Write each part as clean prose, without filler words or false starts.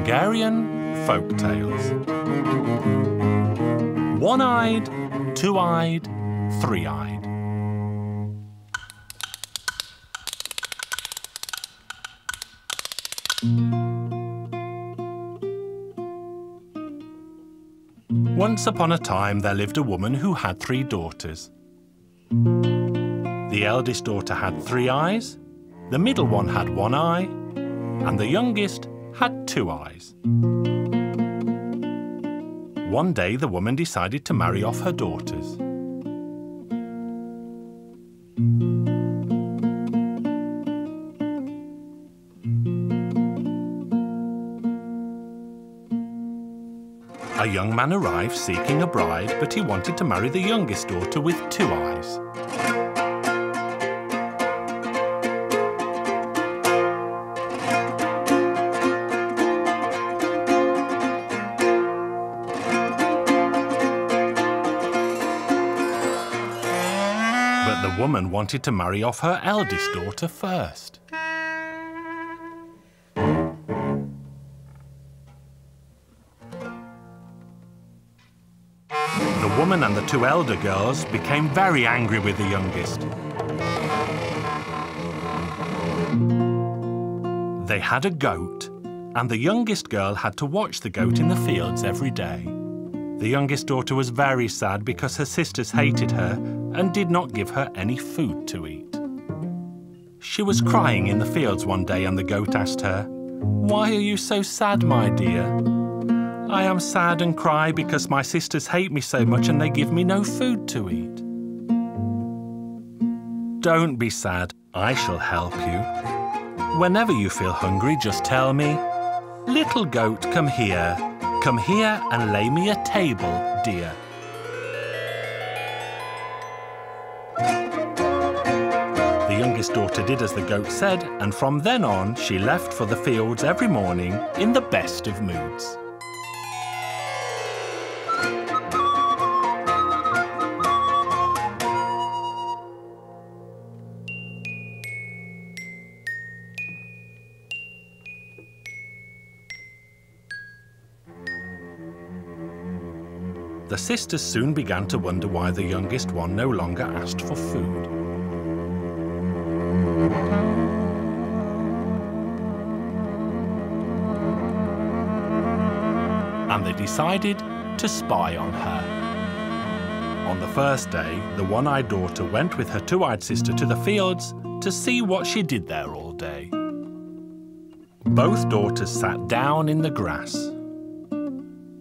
Hungarian folk tales. One-eyed, two-eyed, three-eyed. Once upon a time there lived a woman who had 3 daughters. The eldest daughter had 3 eyes, the middle one had 1 eye, and the youngest had 2 eyes. One day the woman decided to marry off her daughters. A young man arrived seeking a bride, but he wanted to marry the youngest daughter with 2 eyes. But the woman wanted to marry off her eldest daughter first. The woman and the 2 elder girls became very angry with the youngest. They had a goat, and the youngest girl had to watch the goat in the fields every day. The youngest daughter was very sad because her sisters hated her and did not give her any food to eat. She was crying in the fields one day, and the goat asked her, "Why are you so sad, my dear?" "I am sad and cry because my sisters hate me so much and they give me no food to eat." "Don't be sad, I shall help you. Whenever you feel hungry, just tell me, 'Little goat, come here and lay me a table, dear.'" The youngest daughter did as the goat said, and from then on she left for the fields every morning in the best of moods. The sisters soon began to wonder why the youngest one no longer asked for food. And they decided to spy on her. On the first day, the one-eyed daughter went with her 2-eyed sister to the fields to see what she did there all day. Both daughters sat down in the grass.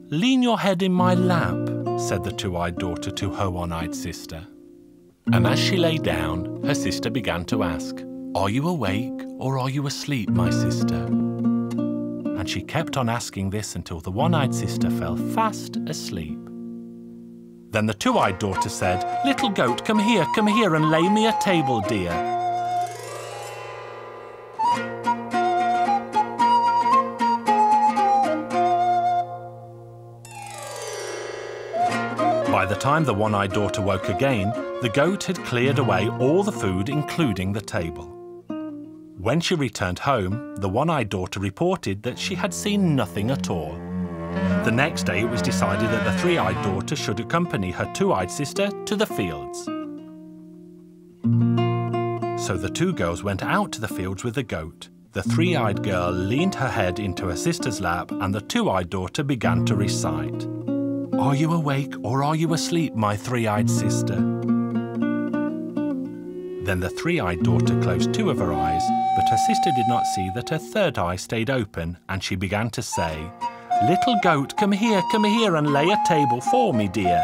"Lean your head in my lap," said the 2-eyed daughter to her 1-eyed sister. And as she lay down, her sister began to ask, "Are you awake or are you asleep, my sister?" And she kept on asking this until the 1-eyed sister fell fast asleep. Then the 2-eyed daughter said, "Little goat, come here and lay me a table, dear." By the time the 1-eyed daughter woke again, the goat had cleared away all the food, including the table. When she returned home, the 1-eyed daughter reported that she had seen nothing at all. The next day it was decided that the 3-eyed daughter should accompany her 2-eyed sister to the fields. So the 2 girls went out to the fields with the goat. The 3-eyed girl leaned her head into her sister's lap, and the 2-eyed daughter began to recite, "Are you awake or are you asleep, my 3-eyed sister?" Then the 3-eyed daughter closed 2 of her eyes, but her sister did not see that her 3rd eye stayed open, and she began to say, "Little goat, come here and lay a table for me, dear."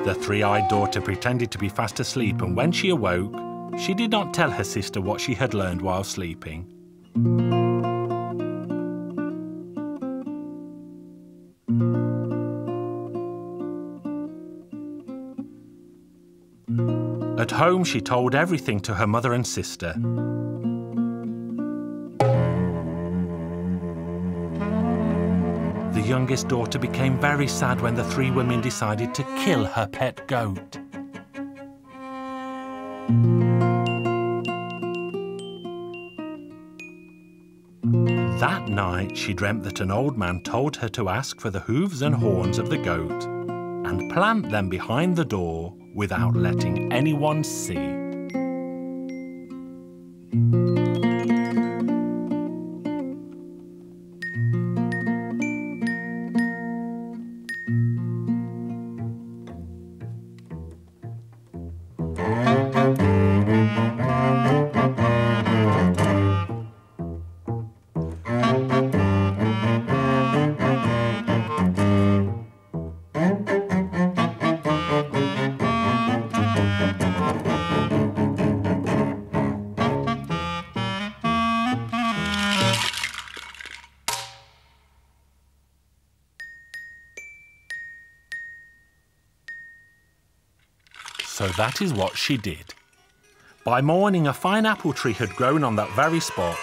The 3-eyed daughter pretended to be fast asleep, and when she awoke, she did not tell her sister what she had learned while sleeping. At home, she told everything to her mother and sister. The youngest daughter became very sad when the three women decided to kill her pet goat. That night, she dreamt that an old man told her to ask for the hooves and horns of the goat and plant them behind the door without letting anyone see. So that is what she did. By morning, a fine apple tree had grown on that very spot.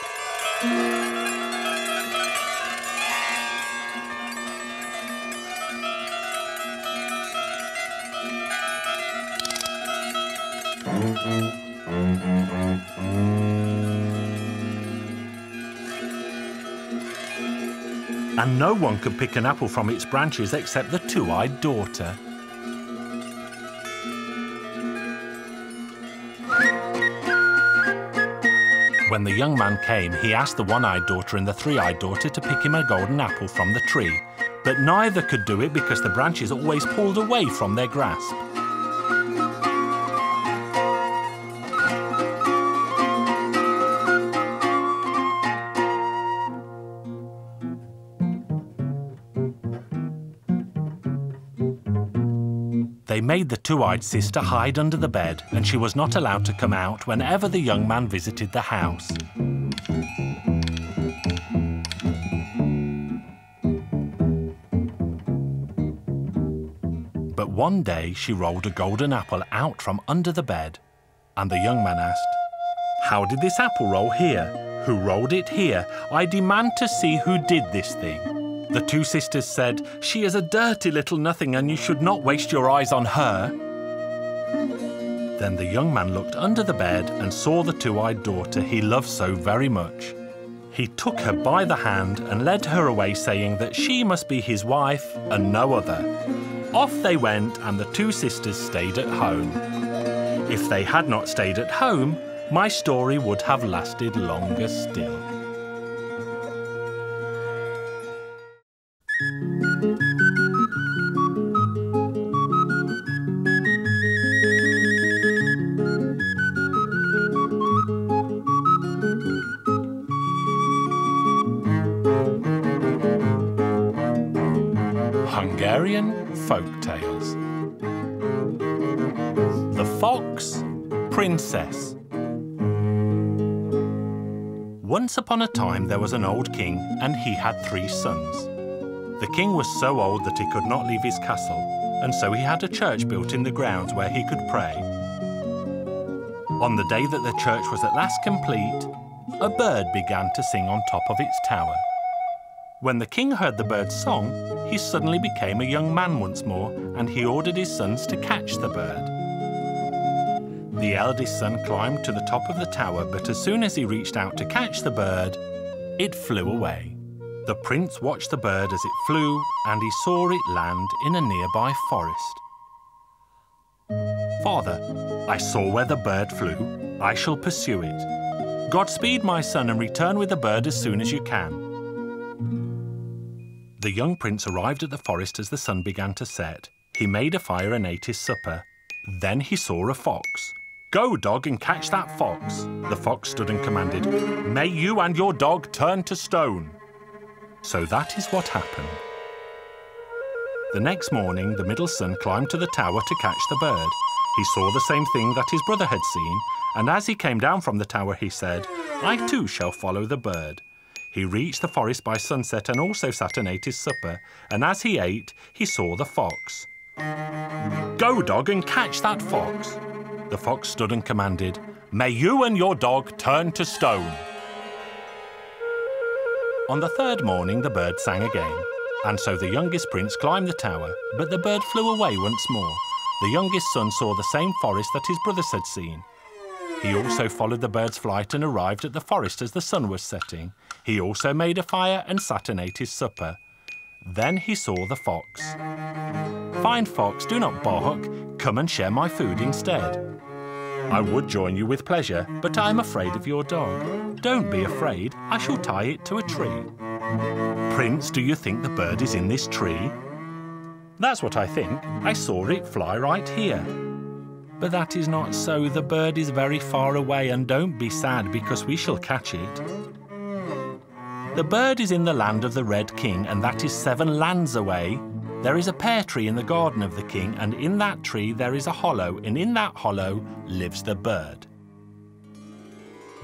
And no one could pick an apple from its branches except the two-eyed daughter. When the young man came, he asked the one-eyed daughter and the three-eyed daughter to pick him a golden apple from the tree, but neither could do it because the branches always pulled away from their grasp. They made the two-eyed sister hide under the bed, and she was not allowed to come out whenever the young man visited the house. But one day she rolled a golden apple out from under the bed, and the young man asked, "How did this apple roll here? Who rolled it here? I demand to see who did this thing." The two sisters said, "She is a dirty little nothing and you should not waste your eyes on her." Then the young man looked under the bed and saw the two-eyed daughter he loved so very much. He took her by the hand and led her away, saying that she must be his wife and no other. Off they went, and the two sisters stayed at home. If they had not stayed at home, my story would have lasted longer still. Hungarian folk tales. The Fox Princess. Once upon a time there was an old king, and he had 3 sons. The king was so old that he could not leave his castle, and so he had a church built in the grounds where he could pray. On the day that the church was at last complete, a bird began to sing on top of its tower. When the king heard the bird's song, he suddenly became a young man once more, and he ordered his sons to catch the bird. The eldest son climbed to the top of the tower, but as soon as he reached out to catch the bird, it flew away. The prince watched the bird as it flew, and he saw it land in a nearby forest. "Father, I saw where the bird flew. I shall pursue it. Godspeed, my son, and return with the bird as soon as you can." The young prince arrived at the forest as the sun began to set. He made a fire and ate his supper. Then he saw a fox. "Go, dog, and catch that fox." The fox stood and commanded, "May you and your dog turn to stone." So that is what happened. The next morning, the middle son climbed to the tower to catch the bird. He saw the same thing that his brother had seen, and as he came down from the tower, he said, "I too shall follow the bird." He reached the forest by sunset and also sat and ate his supper, and as he ate, he saw the fox. "Go, dog, and catch that fox." The fox stood and commanded, "May you and your dog turn to stone." On the third morning, the bird sang again. And so the youngest prince climbed the tower, but the bird flew away once more. The youngest son saw the same forest that his brothers had seen. He also followed the bird's flight and arrived at the forest as the sun was setting. He also made a fire and sat and ate his supper. Then he saw the fox. "Fine fox, do not bark. Come and share my food instead." "I would join you with pleasure, but I am afraid of your dog." "Don't be afraid. I shall tie it to a tree." "Prince, do you think the bird is in this tree?" "That's what I think. I saw it fly right here." "But that is not so. The bird is very far away, and don't be sad because we shall catch it." "The bird is in the land of the Red King, and that is 7 lands away. There is a pear tree in the garden of the king, and in that tree there is a hollow, and in that hollow lives the bird."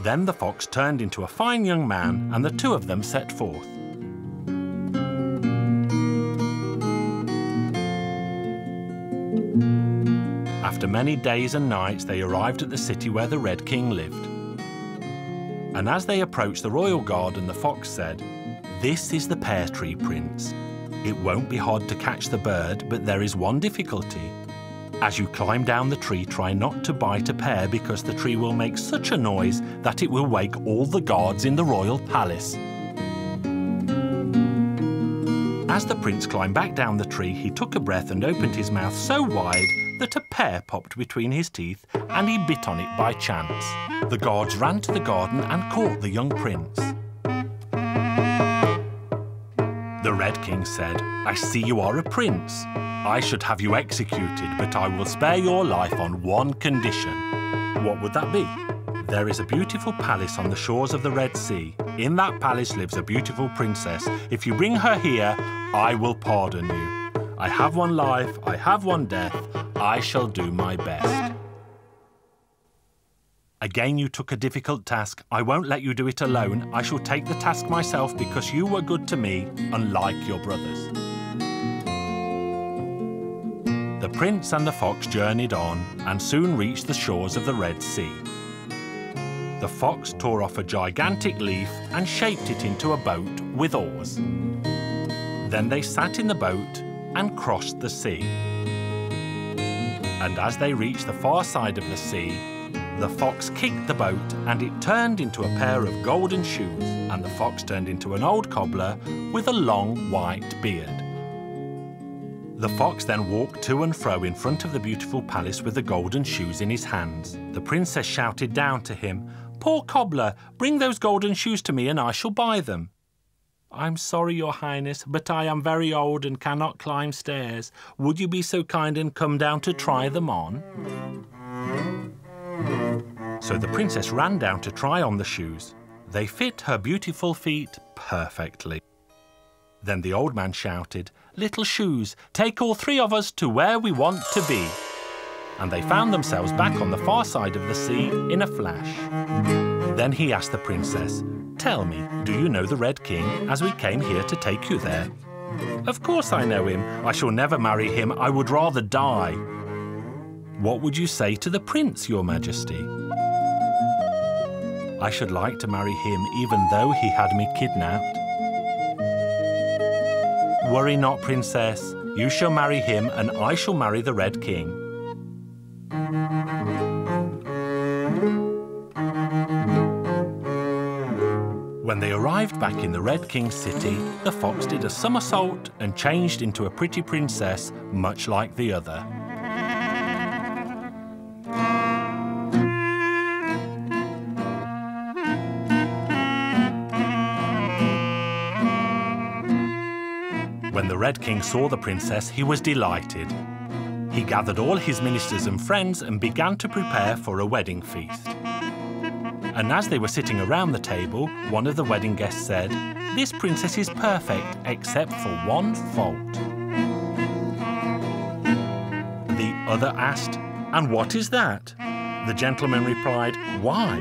Then the fox turned into a fine young man, and the two of them set forth. After many days and nights, they arrived at the city where the Red King lived. And as they approached the royal garden, the fox said, "This is the pear tree, Prince. It won't be hard to catch the bird, but there is one difficulty. As you climb down the tree, try not to bite a pear because the tree will make such a noise that it will wake all the guards in the royal palace." As the prince climbed back down the tree, he took a breath and opened his mouth so wide that a pear popped between his teeth and he bit on it by chance. The guards ran to the garden and caught the young prince. The Red King said, "I see you are a prince. I should have you executed, but I will spare your life on one condition." "What would that be?" "There is a beautiful palace on the shores of the Red Sea. In that palace lives a beautiful princess. If you bring her here, I will pardon you. I have one life, I have one death. I shall do my best." "Again you took a difficult task. I won't let you do it alone. I shall take the task myself because you were good to me, unlike your brothers." The prince and the fox journeyed on and soon reached the shores of the Red Sea. The fox tore off a gigantic leaf and shaped it into a boat with oars. Then they sat in the boat and crossed the sea. And as they reached the far side of the sea, the fox kicked the boat and it turned into a pair of golden shoes, and the fox turned into an old cobbler with a long white beard. The fox then walked to and fro in front of the beautiful palace with the golden shoes in his hands. The princess shouted down to him, "Poor cobbler, bring those golden shoes to me and I shall buy them." "I'm sorry, your highness, but I am very old and cannot climb stairs. Would you be so kind and come down to try them on?" So the princess ran down to try on the shoes. They fit her beautiful feet perfectly. Then the old man shouted, "Little shoes, take all 3 of us to where we want to be." And they found themselves back on the far side of the sea in a flash. Then he asked the princess, "Tell me, do you know the Red King, as we came here to take you there?" "Of course I know him. I shall never marry him. I would rather die." "What would you say to the prince, your majesty?" "I should like to marry him even though he had me kidnapped." "Worry not, princess. You shall marry him and I shall marry the Red King." When they arrived back in the Red King's city, the fox did a somersault and changed into a pretty princess, much like the other. When the Red King saw the princess, he was delighted. He gathered all his ministers and friends and began to prepare for a wedding feast. And as they were sitting around the table, one of the wedding guests said, "This princess is perfect, except for one fault." The other asked, "And what is that?" The gentleman replied, "Why,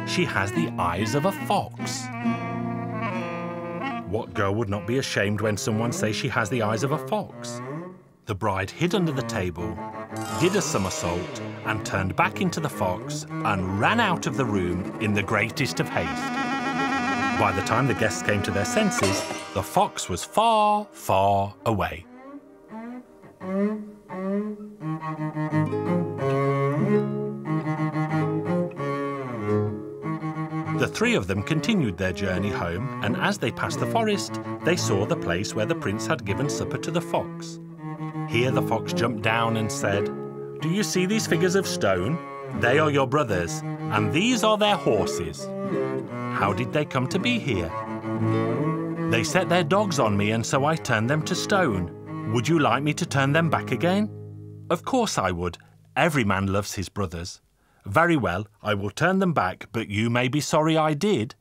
she has the eyes of a fox." What girl would not be ashamed when someone says she has the eyes of a fox? The bride hid under the table, did a somersault, and turned back into the fox and ran out of the room in the greatest of haste. By the time the guests came to their senses, the fox was far, far away. The three of them continued their journey home, and as they passed the forest, they saw the place where the prince had given supper to the fox. Here the fox jumped down and said, "Do you see these figures of stone? They are your brothers, and these are their horses. How did they come to be here? They set their dogs on me, and so I turned them to stone. Would you like me to turn them back again?" "Of course I would. Every man loves his brothers." "Very well, I will turn them back, but you may be sorry I did."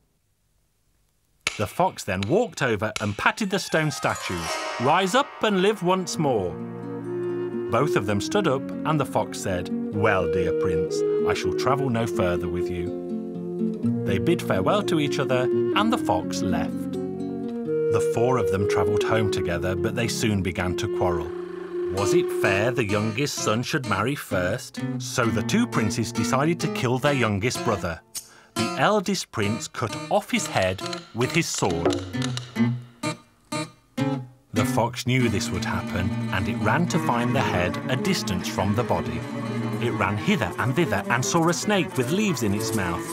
The fox then walked over and patted the stone statues. "Rise up and live once more." Both of them stood up, and the fox said, "Well, dear prince, I shall travel no further with you." They bid farewell to each other, and the fox left. The four of them travelled home together, but they soon began to quarrel. Was it fair the youngest son should marry first? So the two princes decided to kill their youngest brother. The eldest prince cut off his head with his sword. The fox knew this would happen, and it ran to find the head a distance from the body. It ran hither and thither and saw a snake with leaves in its mouth.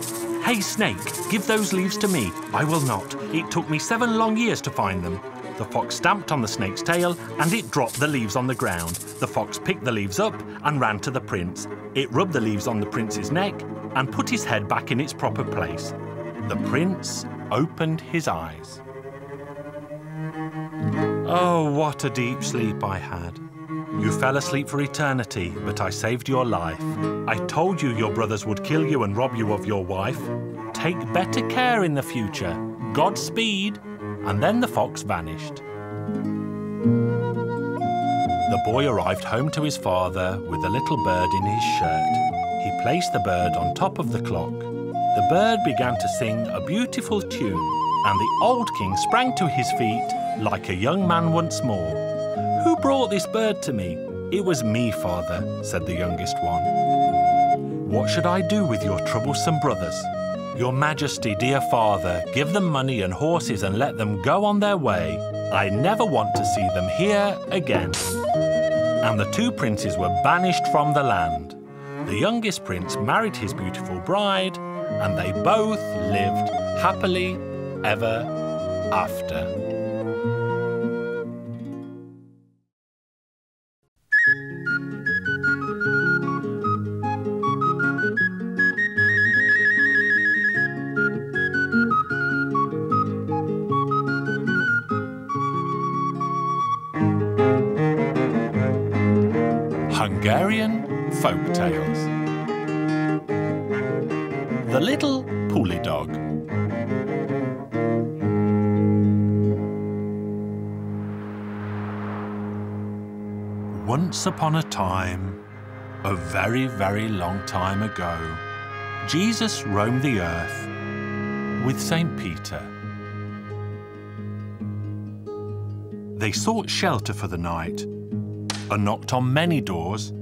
"Hey, snake, give those leaves to me." "I will not. It took me 7 long years to find them." The fox stamped on the snake's tail, and it dropped the leaves on the ground. The fox picked the leaves up and ran to the prince. It rubbed the leaves on the prince's neck and put his head back in its proper place. The prince opened his eyes. "Oh, what a deep sleep I had. You fell asleep for eternity, but I saved your life. I told you your brothers would kill you and rob you of your wife. Take better care in the future. Godspeed." And then the fox vanished. The boy arrived home to his father with a little bird in his shirt. He placed the bird on top of the clock. The bird began to sing a beautiful tune, and the old king sprang to his feet like a young man once more. "Who brought this bird to me?" "It was me, father," said the youngest one. "What should I do with your troublesome brothers?" "Your Majesty, dear father, give them money and horses and let them go on their way. I never want to see them here again." And the two princes were banished from the land. The youngest prince married his beautiful bride, and they both lived happily ever after. Hungarian folk tales. The Little Puli Dog. Once upon a time, a very, very long time ago, Jesus roamed the earth with St. Peter. They sought shelter for the night and knocked on many doors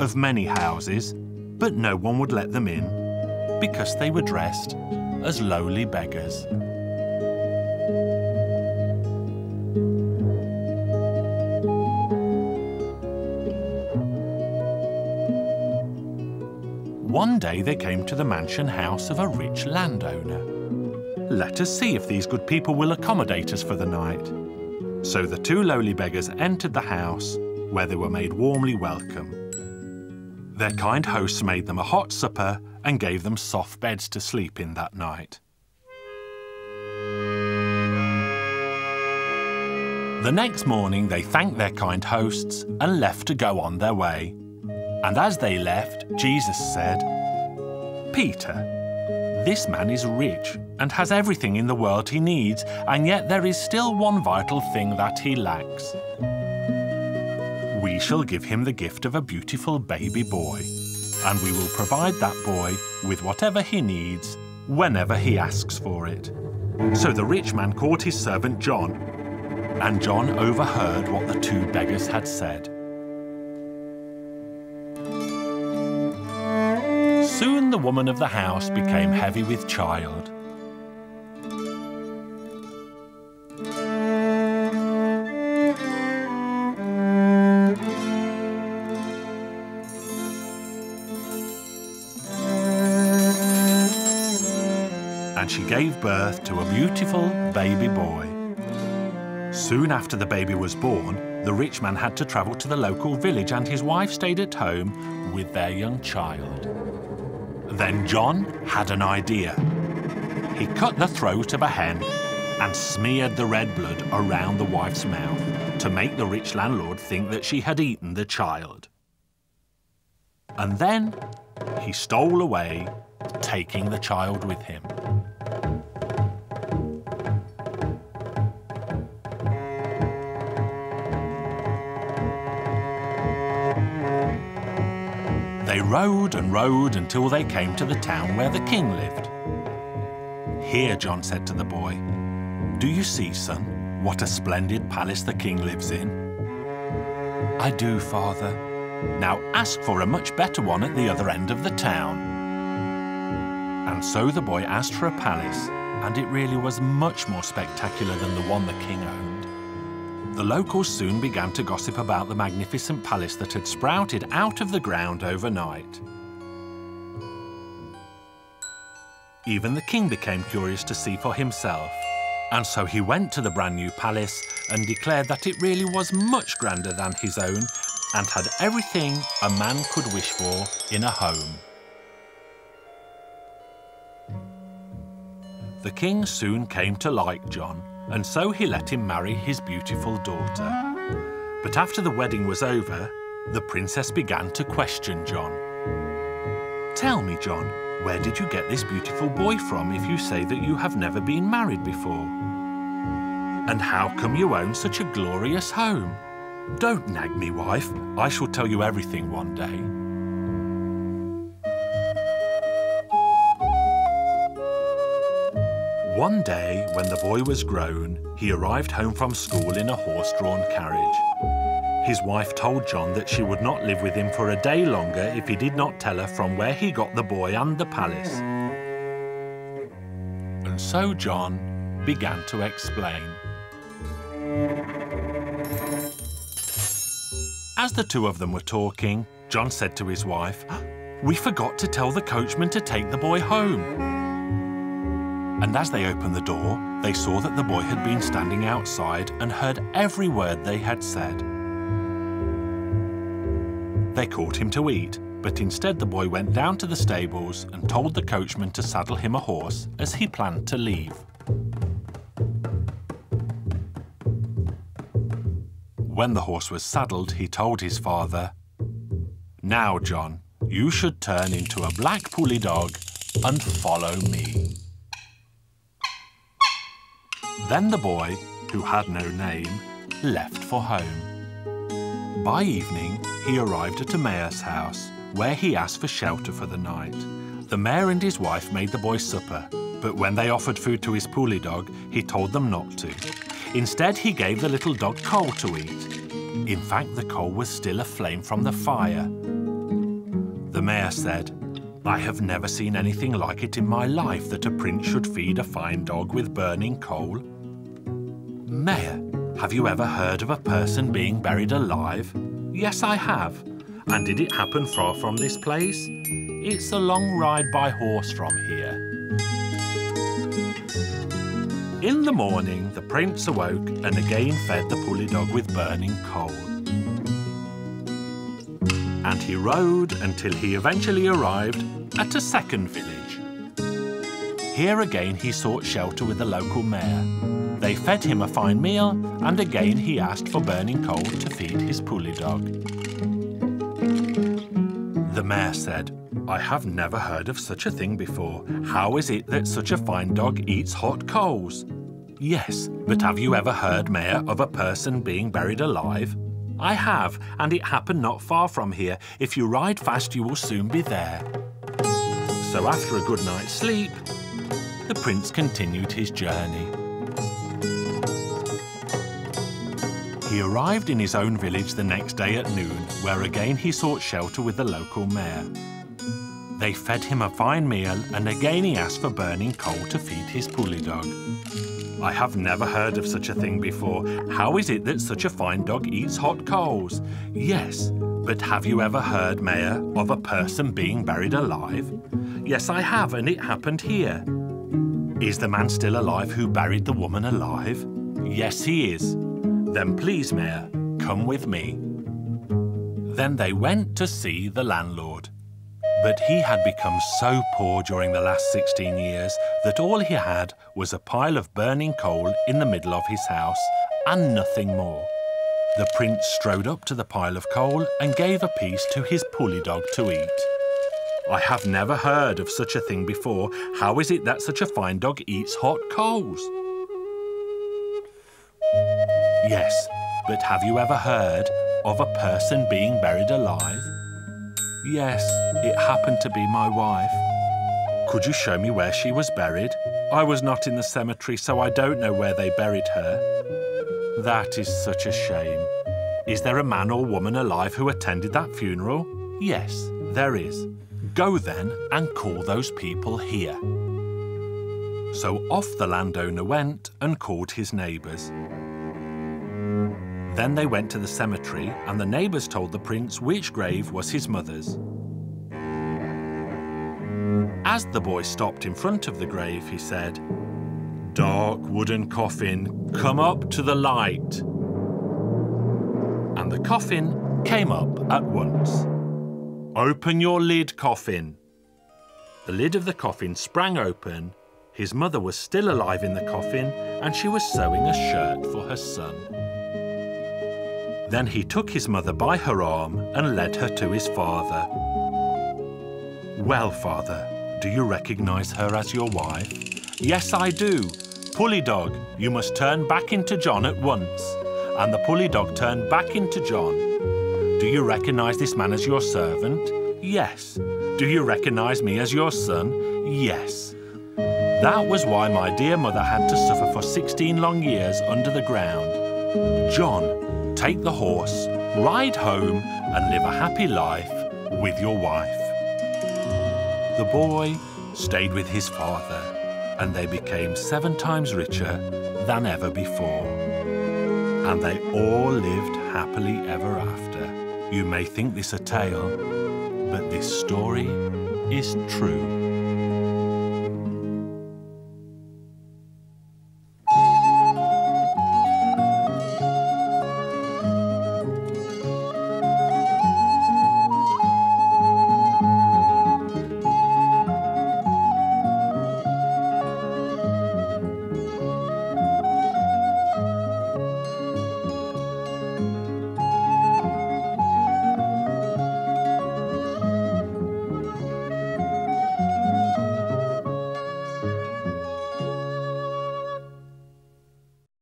of many houses, but no one would let them in because they were dressed as lowly beggars. One day they came to the mansion house of a rich landowner. "Let us see if these good people will accommodate us for the night." So the two lowly beggars entered the house, where they were made warmly welcome. Their kind hosts made them a hot supper and gave them soft beds to sleep in that night. The next morning they thanked their kind hosts and left to go on their way. And as they left, Jesus said, "Peter, this man is rich and has everything in the world he needs, and yet there is still one vital thing that he lacks. We shall give him the gift of a beautiful baby boy, and we will provide that boy with whatever he needs whenever he asks for it." So the rich man called his servant John, and John overheard what the two beggars had said. Soon the woman of the house became heavy with child. and she gave birth to a beautiful baby boy. Soon after the baby was born, the rich man had to travel to the local village and his wife stayed at home with their young child. Then John had an idea. He cut the throat of a hen and smeared the red blood around the wife's mouth to make the rich landlord think that she had eaten the child. And then he stole away, taking the child with him. They rode and rode until they came to the town where the king lived. Here, John said to the boy, "Do you see, son, what a splendid palace the king lives in?" "I do, father." "Now ask for a much better one at the other end of the town." And so the boy asked for a palace, and it really was much more spectacular than the one the king owned. The locals soon began to gossip about the magnificent palace that had sprouted out of the ground overnight. Even the king became curious to see for himself, and so he went to the brand new palace and declared that it really was much grander than his own and had everything a man could wish for in a home. The king soon came to like John, and so he let him marry his beautiful daughter. But after the wedding was over, the princess began to question John. "Tell me, John, where did you get this beautiful boy from if you say that you have never been married before? And how come you own such a glorious home? Don't nag me, wife. I shall tell you everything one day." One day, when the boy was grown, he arrived home from school in a horse-drawn carriage. His wife told John that she would not live with him for a day longer if he did not tell her from where he got the boy and the palace. And so John began to explain. As the two of them were talking, John said to his wife, "We forgot to tell the coachman to take the boy home." And as they opened the door, they saw that the boy had been standing outside and heard every word they had said. They called him to eat, but instead the boy went down to the stables and told the coachman to saddle him a horse as he planned to leave. When the horse was saddled, he told his father, "Now, John, you should turn into a black pulley dog and follow me." Then the boy, who had no name, left for home. By evening, he arrived at a mayor's house, where he asked for shelter for the night. The mayor and his wife made the boy supper, but when they offered food to his pulley dog, he told them not to. Instead, he gave the little dog coal to eat. In fact, the coal was still aflame from the fire. The mayor said, "I have never seen anything like it in my life that a prince should feed a fine dog with burning coal." "Mayor, have you ever heard of a person being buried alive?" "Yes, I have." "And did it happen far from this place?" "It's a long ride by horse from here." In the morning, the prince awoke and again fed the pulley dog with burning coal. And he rode until he eventually arrived at a second village. Here again he sought shelter with the local mayor. They fed him a fine meal, and again he asked for burning coal to feed his pulley dog. The mayor said, "I have never heard of such a thing before. How is it that such a fine dog eats hot coals?" "Yes, but have you ever heard, Mayor, of a person being buried alive?" "I have, and it happened not far from here. If you ride fast, you will soon be there." So after a good night's sleep, the prince continued his journey. He arrived in his own village the next day at noon, where again he sought shelter with the local mayor. They fed him a fine meal, and again he asked for burning coal to feed his pulley dog. "I have never heard of such a thing before. How is it that such a fine dog eats hot coals?" "Yes, but have you ever heard, Mayor, of a person being buried alive?" "Yes, I have, and it happened here." Is the man still alive who buried the woman alive? Yes, he is. Then please, Mayor, come with me. Then they went to see the landlord. But he had become so poor during the last 16 years that all he had was a pile of burning coal in the middle of his house and nothing more. The prince strode up to the pile of coal and gave a piece to his pulley dog to eat. I have never heard of such a thing before. How is it that such a fine dog eats hot coals? Yes, but have you ever heard of a person being buried alive? Yes, it happened to be my wife. Could you show me where she was buried? I was not in the cemetery, so I don't know where they buried her. That is such a shame. Is there a man or woman alive who attended that funeral? Yes, there is. Go then and call those people here. So off the landowner went and called his neighbours. Then they went to the cemetery and the neighbours told the prince which grave was his mother's. As the boy stopped in front of the grave, he said, "Dark wooden coffin, come up to the light." And the coffin came up at once. "Open your lid, coffin." The lid of the coffin sprang open. His mother was still alive in the coffin and she was sewing a shirt for her son. Then he took his mother by her arm and led her to his father. "Well, father, do you recognise her as your wife?" "Yes, I do. Pulley dog, you must turn back into John at once." And the pulley dog turned back into John. "Do you recognise this man as your servant?" "Yes." "Do you recognise me as your son?" "Yes." That was why my dear mother had to suffer for 16 long years under the ground. John, take the horse, ride home and live a happy life with your wife. The boy stayed with his father and they became 7 times richer than ever before. And they all lived happily ever after. You may think this a tale, but this story is true.